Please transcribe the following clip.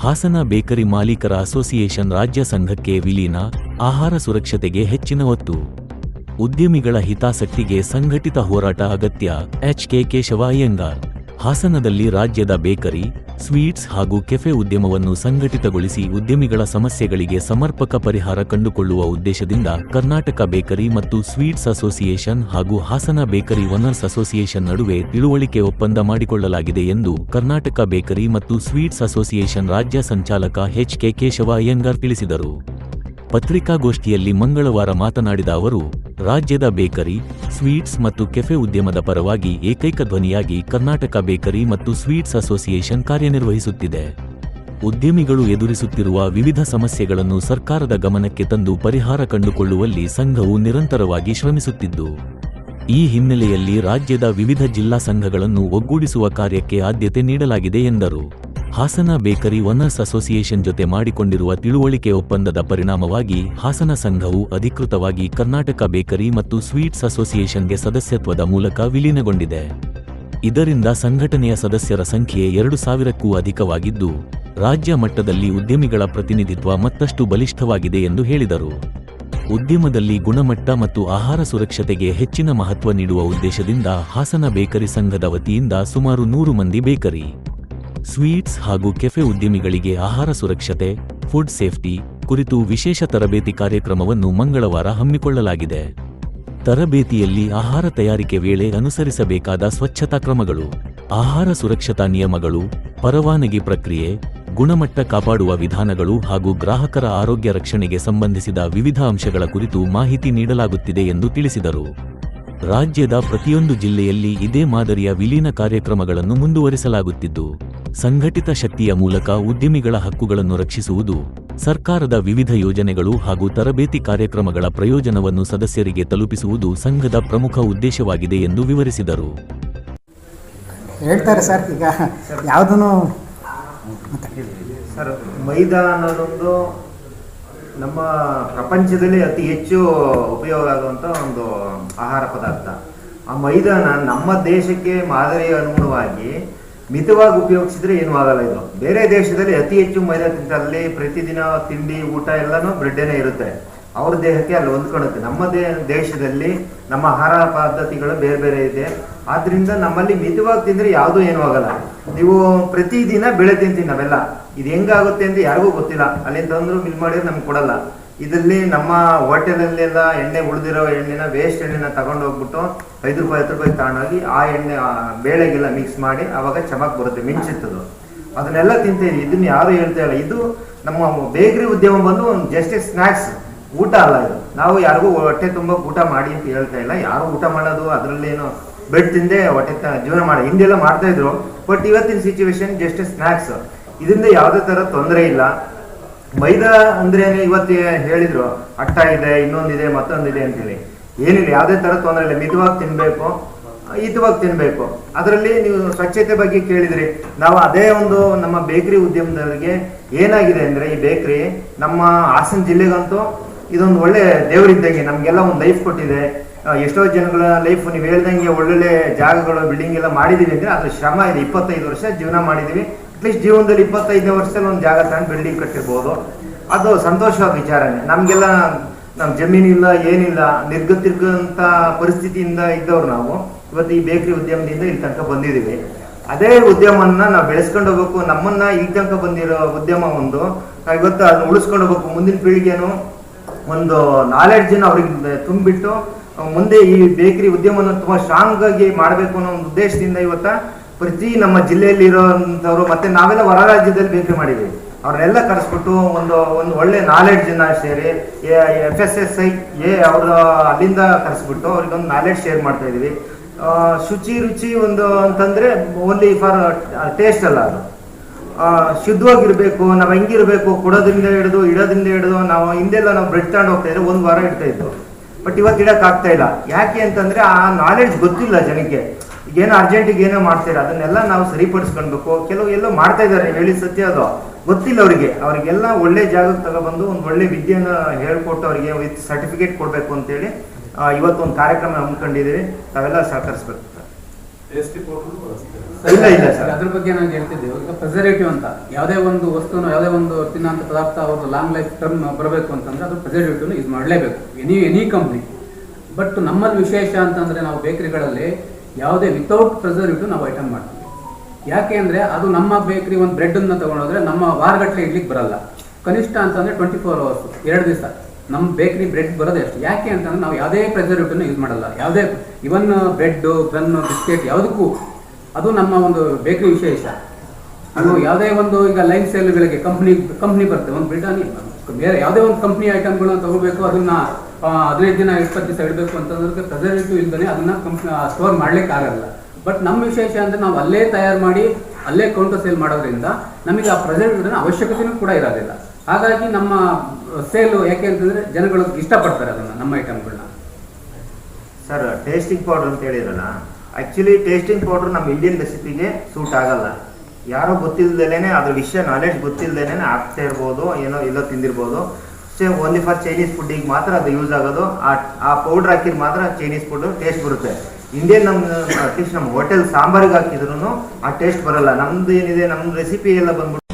Hassan bakery ಮಾಲೀಕರ association ರಾಜ್ಯ ಸಂಘಕ್ಕೆ ವಿಲೀನ, ಆಹಾರ ಸುರಕ್ಷತೆಗೆ ಹೆಚ್ಚಿನ ಒತ್ತು. ಉದ್ಯಮಿಗಳ ಹಿತಾಸಕ್ತಿಗೆ ಸಂಘಟಿತ ಹೋರಾಟ ಅಗತ್ಯ. ಎಚ್.ಕೆ. ಕೇಶವ ಅಯ್ಯಂಗಾರ್. ಹಾಸನದಲ್ಲಿ ರಾಜ್ಯದ ಬೇಕರಿ, ಸ್ವೀಟ್ಸ್ ಹಾಗೂ ಕೆಫೆ ಉದ್ಯಮವನ್ನು ಸಂಘಟಿತಗೊಳಿಸಿ ಉದ್ಯಮಿಗಳ ಸಮಸ್ಯೆಗಳಿಗೆ ಸಮರ್ಪಕ ಪರಿಹಾರ ಕಂಡುಕೊಳ್ಳುವ ಉದ್ದೇಶದಿಂದ ಕರ್ನಾಟಕ ಬೇಕರಿ ಮತ್ತು ಸ್ವೀಟ್ಸ್ ಅಸೋಸಿಯೇಷನ್ ಹಾಗೂ ಹಾಸನ ಬೇಕರಿ ಓನರ್ಸ್ ಅಸೋಸಿಯೇಷನ್ ನಡುವೆ ತಿಳುವಳಿಕೆ ಒಪ್ಪಂದ ಮಾಡಿಕೊಳ್ಳಲಾಗಿದೆ ಎಂದು ಕರ್ನಾಟಕ ಬೇಕರಿ ಮತ್ತು ಸ್ವೀಟ್ಸ್ ಅಸೋಸಿಯೇಷನ್ ರಾಜ್ಯ ಸಂಚಾಲಕ ಎಚ್.ಕೆ. ಕೇಶವ ಅಯ್ಯಂಗಾರ್ ತಿಳಿಸಿದರು. ಪತ್ರಿಕಾಗೋಷ್ಠಿಯಲ್ಲಿ ಮಂಗಳವಾರ ಮಾತನಾಡಿದ ಅವರು, ರಾಜ್ಯದ ಬೇಕರಿ, ಸ್ವೀಟ್ಸ್ ಮತ್ತು ಕೆಫೆ ಉದ್ಯಮದ ಪರವಾಗಿ ಏಕೈಕ ಧ್ವನಿಯಾಗಿ ಕರ್ನಾಟಕ ಬೇಕರಿ ಮತ್ತು ಸ್ವೀಟ್ಸ್ ಅಸೋಸಿಯೇಷನ್ ಕಾರ್ಯನಿರ್ವಹಿಸುತ್ತಿದೆ. ಉದ್ಯಮಿಗಳು ಎದುರಿಸುತ್ತಿರುವ ವಿವಿಧ ಸಮಸ್ಯೆಗಳನ್ನು ಸರ್ಕಾರದ ಗಮನಕ್ಕೆ ತಂದು ಪರಿಹಾರ ಕಂಡುಕೊಳ್ಳುವಲ್ಲಿ ಸಂಘವು ನಿರಂತರವಾಗಿ ಶ್ರಮಿಸುತ್ತಿದ್ದು, ಈ ಹಿನ್ನೆಲೆಯಲ್ಲಿ ರಾಜ್ಯದ ವಿವಿಧ ಜಿಲ್ಲಾ ಸಂಘಗಳನ್ನು ಒಗ್ಗೂಡಿಸುವ ಕಾರ್ಯಕ್ಕೆ ಆದ್ಯತೆ ನೀಡಲಾಗಿದೆ ಎಂದರು. ಹಾಸನ ಬೇಕರಿ ಓನರ್ಸ್ ಅಸೋಸಿಯೇಷನ್ ಜೊತೆ ಮಾಡಿಕೊಂಡಿರುವ ತಿಳುವಳಿಕೆ ಒಪ್ಪಂದದ ಪರಿಣಾಮವಾಗಿ ಹಾಸನ ಸಂಘವು ಅಧಿಕೃತವಾಗಿ ಕರ್ನಾಟಕ ಬೇಕರಿ ಮತ್ತು ಸ್ವೀಟ್ಸ್ ಅಸೋಸಿಯೇಷನ್ಗೆ ಸದಸ್ಯತ್ವದ ಮೂಲಕ ವಿಲೀನಗೊಂಡಿದೆ. ಇದರಿಂದ ಸಂಘಟನೆಯ ಸದಸ್ಯರ ಸಂಖ್ಯೆ 2000ಕ್ಕೂ ಅಧಿಕವಾಗಿದ್ದು, ರಾಜ್ಯ ಮಟ್ಟದಲ್ಲಿ ಉದ್ಯಮಿಗಳ ಪ್ರತಿನಿಧಿತ್ವ ಮತ್ತಷ್ಟು ಬಲಿಷ್ಠವಾಗಿದೆ ಎಂದು ಹೇಳಿದರು. ಉದ್ಯಮದಲ್ಲಿ ಗುಣಮಟ್ಟ ಮತ್ತು ಆಹಾರ ಸುರಕ್ಷತೆಗೆ ಹೆಚ್ಚಿನ ಮಹತ್ವ ನೀಡುವ ಉದ್ದೇಶದಿಂದ ಹಾಸನ ಬೇಕರಿ ಸಂಘದ ವತಿಯಿಂದ ಸುಮಾರು 100 ಮಂದಿ ಬೇಕರಿ, ಸ್ವೀಟ್ಸ್ ಹಾಗೂ ಕೆಫೆ ಉದ್ಯಮಿಗಳಿಗೆ ಆಹಾರ ಸುರಕ್ಷತೆ, ಫುಡ್ ಸೇಫ್ಟಿ ಕುರಿತು ವಿಶೇಷ ತರಬೇತಿ ಕಾರ್ಯಕ್ರಮವನ್ನು ಮಂಗಳವಾರ ಹಮ್ಮಿಕೊಳ್ಳಲಾಗಿದೆ. ತರಬೇತಿಯಲ್ಲಿ ಆಹಾರ ತಯಾರಿಕೆ ವೇಳೆ ಅನುಸರಿಸಬೇಕಾದ ಸ್ವಚ್ಛತಾ ಕ್ರಮಗಳು, ಆಹಾರ ಸುರಕ್ಷತಾ ನಿಯಮಗಳು, ಪರವಾನಗಿ ಪ್ರಕ್ರಿಯೆ, ಗುಣಮಟ್ಟ ಕಾಪಾಡುವ ವಿಧಾನಗಳು ಹಾಗೂ ಗ್ರಾಹಕರ ಆರೋಗ್ಯ ರಕ್ಷಣೆಗೆ ಸಂಬಂಧಿಸಿದ ವಿವಿಧ ಅಂಶಗಳ ಕುರಿತು ಮಾಹಿತಿ ನೀಡಲಾಗುತ್ತಿದೆ ಎಂದು ತಿಳಿಸಿದರು. ರಾಜ್ಯದ ಪ್ರತಿಯೊಂದು ಜಿಲ್ಲೆಯಲ್ಲಿ ಇದೇ ಮಾದರಿಯ ವಿಲೀನ ಕಾರ್ಯಕ್ರಮಗಳನ್ನು ಮುಂದುವರಿಸಲಾಗುತ್ತಿದ್ದು, ಸಂಘಟಿತ ಶಕ್ತಿಯ ಮೂಲಕ ಉದ್ಯಮಿಗಳ ಹಕ್ಕುಗಳನ್ನು ರಕ್ಷಿಸುವುದು, ಸರ್ಕಾರದ ವಿವಿಧ ಯೋಜನೆಗಳು ಹಾಗೂ ತರಬೇತಿ ಕಾರ್ಯಕ್ರಮಗಳ ಪ್ರಯೋಜನವನ್ನು ಸದಸ್ಯರಿಗೆ ತಲುಪಿಸುವುದು ಸಂಘದ ಪ್ರಮುಖ ಉದ್ದೇಶವಾಗಿದೆ ಎಂದು ವಿವರಿಸಿದರು. ಹೇಳ್ತಾರೆ ಸರ್, ಈಗ ಯಾವುದನ್ನು ಸರ್, ಮೈದಾ ಅನ್ನೋದೊಂದು ನಮ್ಮ ಪ್ರಪಂಚದಲ್ಲಿ ಅತಿ ಹೆಚ್ಚು ಉಪಯೋಗ ಆಗುವಂಥ ಒಂದು ಆಹಾರ ಪದಾರ್ಥ. ಆ ಮೈದಾನ ನಮ್ಮ ದೇಶಕ್ಕೆ ಮಾದರಿ ಅನುಗುಣವಾಗಿ ಮಿತವಾಗಿ ಉಪಯೋಗಿಸಿದ್ರೆ ಏನೂ ಆಗಲ್ಲ. ಇದು ಬೇರೆ ದೇಶದಲ್ಲಿ ಅತಿ ಹೆಚ್ಚು ಮೈದಾ ತಿಂತಾರೆ. ಪ್ರತಿದಿನ ತಿಂಡಿ ಊಟ ಎಲ್ಲನೂ ಬ್ರೆಡ್ಡೇನೆ ಇರುತ್ತೆ. ಅವ್ರ ದೇಹಕ್ಕೆ ಅಲ್ಲಿ ಹೊಂದ್ಕೊಳುತ್ತೆ. ನಮ್ಮ ದೇಶದಲ್ಲಿ ನಮ್ಮ ಆಹಾರ ಪದ್ಧತಿಗಳು ಬೇರೆ ಬೇರೆ ಇದೆ. ಆದ್ರಿಂದ ನಮ್ಮಲ್ಲಿ ಮಿತವಾಗಿ ತಿಂದರೆ ಯಾವುದೂ ಏನೂ ಆಗಲ್ಲ. ನೀವು ಪ್ರತಿದಿನ ಬೆಳೆ ತಿಂತೀವಿ ನಾವೆಲ್ಲ. ಇದು ಹೆಂಗಾಗುತ್ತೆ ಅಂತ ಯಾರಿಗೂ ಗೊತ್ತಿಲ್ಲ. ಅಲ್ಲಿ ತಂದ್ರು ಮಿಲ್ ಮಾಡಿದ್ರೆ ನಮ್ಗೆ ಕೊಡಲ್ಲ. ಇದರಲ್ಲಿ ನಮ್ಮ ಹೋಟೆಲಲ್ಲೆಲ್ಲ ಎಣ್ಣೆ ಉಳಿದಿರೋ ಎಣ್ಣೆನ, ವೇಸ್ಟ್ ಎಣ್ಣೆನ ತಗೊಂಡು ಹೋಗ್ಬಿಟ್ಟು 5 ರೂಪಾಯಿ 10 ರೂಪಾಯಿ ತಗೊಂಡೋಗಿ ಆ ಎಣ್ಣೆ ಬೇಳೆಗೆಲ್ಲ ಮಿಕ್ಸ್ ಮಾಡಿ ಅವಾಗ ಚಮಕ್ ಬರುತ್ತೆ, ಮಿಂಚುತ್ತದು. ಅದನ್ನೆಲ್ಲ ತಿಂತೀವಿ. ಇದನ್ನ ಯಾರು ಹೇಳ್ತಾ ಇಲ್ಲ. ಇದು ನಮ್ಮ ಬೇಕರಿ ಉದ್ಯಮ ಬಂದು ಜಸ್ಟ್ ಸ್ನ್ಯಾಕ್ಸ್, ಊಟ ಅಲ್ಲ ಇದು. ನಾವು ಯಾರಿಗೂ ಹೊಟ್ಟೆ ತುಂಬ ಊಟ ಮಾಡಿ ಅಂತ ಹೇಳ್ತಾ ಇಲ್ಲ. ಯಾರು ಊಟ ಮಾಡೋದು ಅದರಲ್ಲೇನು ಬ್ರೆಡ್ ತಿಂದೆ ಹೊಟ್ಟೆ ಜೀವನ ಮಾಡಿ ಹಿಂದೆಲ್ಲ ಮಾಡ್ತಾ ಇದ್ರು. ಬಟ್ ಇವತ್ತಿನ ಸಿಚುವೇಶನ್ ಜಸ್ಟ್ ಸ್ನ್ಯಾಕ್ಸ್. ಇದರಿಂದ ಯಾವುದೇ ಥರ ತೊಂದರೆ ಇಲ್ಲ. ಮೈದಾ ಅಂದ್ರೆ ಇವತ್ತು ಹೇಳಿದ್ರು ಅಟ್ಟ ಇದೆ, ಇನ್ನೊಂದಿದೆ, ಮತ್ತೊಂದಿದೆ ಅಂತೇಳಿ. ಏನಿಲ್ಲ, ಯಾವುದೇ ಥರ ತೊಂದರೆ ಇಲ್ಲ. ಮಿತವಾಗಿ ತಿನ್ನಬೇಕು, ಹಿತವಾಗಿ ತಿನ್ನಬೇಕು. ಅದರಲ್ಲಿ ನೀವು ಸ್ವಚ್ಛತೆ ಬಗ್ಗೆ ಕೇಳಿದ್ರಿ. ನಾವು ಅದೇ ಒಂದು ನಮ್ಮ ಬೇಕರಿ ಉದ್ಯಮದವರಿಗೆ ಏನಾಗಿದೆ ಅಂದರೆ, ಈ ಬೇಕರಿ ನಮ್ಮ ಹಾಸನ ಜಿಲ್ಲೆಗಂತೂ ಇದೊಂದು ಒಳ್ಳೆ ದೇವರಿದ್ದಂಗೆ. ನಮಗೆಲ್ಲ ಒಂದು ಲೈಫ್ ಕೊಟ್ಟಿದೆ. ಎಷ್ಟೋ ಜನಗಳ ಲೈಫ್ ನೀವು ಹೇಳ್ದಂಗೆ ಒಳ್ಳೊಳ್ಳೆ ಜಾಗಗಳು, ಬಿಲ್ಡಿಂಗ್ ಎಲ್ಲ ಮಾಡಿದೀವಿ ಅಂದರೆ ಅದ್ರ ಶ್ರಮ ಇದೆ. 25 ವರ್ಷ ಜೀವನ ಮಾಡಿದೀವಿ. ಅಟ್ಲೀಸ್ಟ್ ಜೀವನದಲ್ಲಿ 25ನೇ ವರ್ಷದಲ್ಲಿ ಒಂದು ಜಾಗ ತಗೊಂಡು ಬಿಲ್ಡಿಂಗ್ ಕಟ್ಟಿರ್ಬೋದು. ಅದು ಸಂತೋಷವಾದ ವಿಚಾರನೇ. ನಮಗೆಲ್ಲ ನಮ್ಮ ಜಮೀನಿಲ್ಲ, ಏನಿಲ್ಲ, ನಿರ್ಗತಿರ್ಗಂಥ ಪರಿಸ್ಥಿತಿಯಿಂದ ಇದ್ದವ್ರು ನಾವು ಇವತ್ತು ಈ ಬೇಕರಿ ಉದ್ಯಮದಿಂದ ಇಲ್ಲಿ ತನಕ ಬಂದಿದ್ದೀವಿ. ಅದೇ ಉದ್ಯಮನ ನಾವು ಬೆಳೆಸ್ಕೊಂಡು ಹೋಗ್ಬೇಕು. ನಮ್ಮನ್ನ ಇಲ್ಲಿ ತನಕ ಬಂದಿರೋ ಉದ್ಯಮ ಒಂದು ಇವತ್ತು ಅದನ್ನ ಉಳಿಸ್ಕೊಂಡು ಹೋಗ್ಬೇಕು. ಮುಂದಿನ ಪೀಳಿಗೆನೂ ಒಂದು ನಾಲೆಡ್ಜನ್ನು ಅವ್ರಿಗೆ ತುಂಬಿಟ್ಟು ಮುಂದೆ ಈ ಬೇಕರಿ ಉದ್ಯಮವನ್ನು ತುಂಬ ಸ್ಟ್ರಾಂಗ್ ಆಗಿ ಮಾಡಬೇಕು ಅನ್ನೋ ಒಂದು ಉದ್ದೇಶದಿಂದ ಇವತ್ತು ಪ್ರತಿ ನಮ್ಮ ಜಿಲ್ಲೆಯಲ್ಲಿ ಇರೋಂಥವ್ರು ಮತ್ತೆ ನಾವೆಲ್ಲ ಹೊರ ರಾಜ್ಯದಲ್ಲಿ ಬೇಕರಿ ಮಾಡಿದ್ದೀವಿ. ಅವ್ರನ್ನೆಲ್ಲ ಕರೆಸ್ಬಿಟ್ಟು ಒಂದು ಒಳ್ಳೆ ನಾಲೆಡ್ಜನ್ನು ಸೇರಿ FSSAI ಅವ್ರ ಅಲ್ಲಿಂದ ಕರೆಸ್ಬಿಟ್ಟು ಅವ್ರಿಗೊಂದು ನಾಲೆಡ್ಜ್ ಶೇರ್ ಮಾಡ್ತಾ ಇದ್ದೀವಿ. ರುಚಿ ಒಂದು ಅಂತಂದರೆ ಓನ್ಲಿ ಫಾರ್ ಟೇಸ್ಟ್ ಅಲ್ಲ, ಅದು ಶುದ್ಧವಾಗಿರ್ಬೇಕು. ನಾವು ಹೆಂಗಿರ್ಬೇಕು, ಕೊಡೋದ್ರಿಂದ ಹಿಡಿದು ಇಡೋದ್ರಿಂದ ಹಿಡಿದು. ನಾವು ಹಿಂದೆಲ್ಲ ನಾವು ಬ್ರೆಡ್ ತಗೊಂಡು ಹೋಗ್ತಾ ಇದ್ರೆ 1 ವಾರ ಇಡ್ತಾ ಇದ್ದು. ಬಟ್ ಇವತ್ತು ಇಡೋಕ್ಕಾಗ್ತಾ ಇಲ್ಲ. ಯಾಕೆ ಅಂತಂದರೆ ಆ ನಾಲೆಡ್ಜ್ ಗೊತ್ತಿಲ್ಲ ಜನಕ್ಕೆ. ಈಗೇನೋ ಅರ್ಜೆಂಟಿಗೆ ಏನೋ ಮಾಡ್ತೀರಾ, ಅದನ್ನೆಲ್ಲ ನಾವು ಸರಿಪಡಿಸ್ಕೊಳ್ಬೇಕು. ಕೆಲವು ಎಲ್ಲೋ ಮಾಡ್ತಾ ಇದ್ದಾರೆ, ಹೇಳಿ ಸತ್ಯ, ಅದು ಗೊತ್ತಿಲ್ಲ ಅವರಿಗೆಲ್ಲ ಒಳ್ಳೆ ಜಾಗಕ್ಕೆ ತಗೊಬಂದು ಒಂದು ಒಳ್ಳೆ ವಿದ್ಯೆಯನ್ನು ಹೇಳ್ಕೊಟ್ಟು ಅವರಿಗೆ ವಿತ್ ಸರ್ಟಿಫಿಕೇಟ್ ಕೊಡಬೇಕು ಅಂತೇಳಿ ಇವತ್ತು ಒಂದು ಕಾರ್ಯಕ್ರಮ ಹಮ್ಮಿಕೊಂಡಿದ್ದೀವಿ. ತಾವೆಲ್ಲ ಸಹಕರಿಸ್ಬೇಕು. ಇಲ್ಲ ಸರ್. ಅದ್ರ ಬಗ್ಗೆ ನಾನು ಹೇಳ್ತಿದ್ದೇವೆ. ಈಗ ಪ್ರಿಸರ್ವೇಟಿವ್ ಅಂತ ಯಾವುದೇ ಒಂದು ವಸ್ತುನ ಯಾವುದೇ ಒಂದು ತಿನ್ನೋಂಥ ಪದಾರ್ಥ ಅವ್ರದ್ದು ಲಾಂಗ್ ಲೈಫ್ ಟರ್ಮ್ ಬರಬೇಕು ಅಂತಂದ್ರೆ ಅದು ಪ್ರಿಸರ್ವೇಟಿವ್ನ ಯೂಸ್ ಮಾಡಲೇಬೇಕು ಎನಿ ಕಂಪ್ನಿ. ಬಟ್ ನಮ್ಮಲ್ಲಿ ವಿಶೇಷ ಅಂತಂದ್ರೆ ನಾವು ಬೇಕರಿಗಳಲ್ಲಿ ಯಾವುದೇ ವಿತೌಟ್ ಪ್ರಿಸರ್ವೇಟಿವ್ ನಾವು ಐಟಮ್ ಮಾಡ್ತೀವಿ. ಯಾಕೆ ಅಂದರೆ ಅದು ನಮ್ಮ ಬೇಕರಿ ಒಂದು ಬ್ರೆಡ್ಡನ್ನು ತೊಗೊಂಡೋದ್ರೆ ನಮ್ಮ ವಾರಗಟ್ಟಲೆ ಇಡ್ಲಿಕ್ಕೆ ಬರಲ್ಲ. ಕನಿಷ್ಠ ಅಂತಂದರೆ 24 hours 2 ದಿವಸ ನಮ್ಮ ಬೇಕರಿ ಬ್ರೆಡ್ ಬರೋದೇ ಅಷ್ಟು. ಯಾಕೆ ಅಂತಂದ್ರೆ ನಾವು ಯಾವುದೇ ಪ್ರಿಸರ್ವೇಟಿವ್ನ ಯೂಸ್ ಮಾಡಲ್ಲ. ಯಾವುದೇ ಇವನ್ ಬ್ರೆಡ್ಡು ಬನ್ ಬಿಸ್ಕೆಟ್ ಯಾವುದಕ್ಕೂ ಅದು ನಮ್ಮ ಒಂದು ಬೇಕರಿ ವಿಶೇಷ. ಅದು ಯಾವುದೇ ಒಂದು ಈಗ ಲೈಫ್ ಸ್ಟೈಲ್ಗಳಿಗೆ ಕಂಪ್ನಿ ಬರುತ್ತೆ, ಒಂದು ಬ್ರಿಟಾನಿ ಬೇರೆ ಯಾವುದೇ ಒಂದು ಕಂಪ್ನಿ ಐಟಮ್ಗಳನ್ನ ತಗೋಬೇಕು, ಅದನ್ನ 15 ದಿನ 20 ದಿವಸ ಇಡಬೇಕು ಅಂತಂದ್ರೆ ಪ್ರಿಸರ್ವೇಟಿವ್ ಇಲ್ದೇ ಅದನ್ನ ಸ್ಟೋರ್ ಮಾಡ್ಲಿಕ್ಕೆ ಆಗಲ್ಲ. ಬಟ್ ನಮ್ಮ ವಿಶೇಷ ಅಂದರೆ ನಾವು ಅಲ್ಲೇ ತಯಾರು ಮಾಡಿ ಅಲ್ಲೇ ಕೌಂಟರ್ ಸೇಲ್ ಮಾಡೋದ್ರಿಂದ ನಮಗೆ ಆ ಪ್ರಿಸರ್ವೇಟಿವ್ನ ಅವಶ್ಯಕತೆಯೂ ಕೂಡ ಇರೋದಿಲ್ಲ. ಹಾಗಾಗಿ ನಮ್ಮ ಸೇಲು ಯಾಕೆ ಅಂತಂದರೆ ಜನಗಳು ಇಷ್ಟಪಡ್ತಾರೆ ಅದನ್ನು, ನಮ್ಮ ಐಟಮ್ಗಳನ್ನ. ಸರ್, ಟೇಸ್ಟಿಂಗ್ ಪೌಡರ್ ಅಂತ ಹೇಳಿದ್ರಲ್ಲ, ಆ್ಯಕ್ಚುಲಿ ಟೇಸ್ಟಿಂಗ್ ಪೌಡರ್ ನಮ್ಮ ಇಂಡಿಯನ್ ರೆಸಿಪಿಗೆ ಸೂಟ್ ಆಗಲ್ಲ. ಯಾರೋ ಗೊತ್ತಿಲ್ಲದೇನೆ ಅದ್ರ ವಿಷಯ ನಾಲೆಡ್ಜ್ ಗೊತ್ತಿಲ್ಲದೇನೆ ಆಗ್ತಾ ಇರ್ಬೋದು, ಏನೋ ಎಲ್ಲೋ ತಿಂದಿರ್ಬೋದು. ಓನ್ಲಿ ಫಾರ್ ಚೈನೀಸ್ ಫುಡ್ಡಿಗೆ ಮಾತ್ರ ಅದು ಯೂಸ್ ಆಗೋದು. ಆ ಪೌಡ್ರ್ ಹಾಕಿದ್ರೆ ಮಾತ್ರ ಚೈನೀಸ್ ಫುಡ್ ಟೇಸ್ಟ್ ಬರುತ್ತೆ. ಇಂಡಿಯನ್ ಅಟ್ಲೀಸ್ಟ್ ನಮ್ಮ ಹೋಟೆಲ್ ಸಾಂಬಾರಿಗೆ ಹಾಕಿದ್ರು ಆ ಟೇಸ್ಟ್ ಬರಲ್ಲ. ನಮ್ದು ಏನಿದೆ, ನಮ್ಮ ರೆಸಿಪಿ ಎಲ್ಲ ಬಂದ್ಬಿಟ್ಟು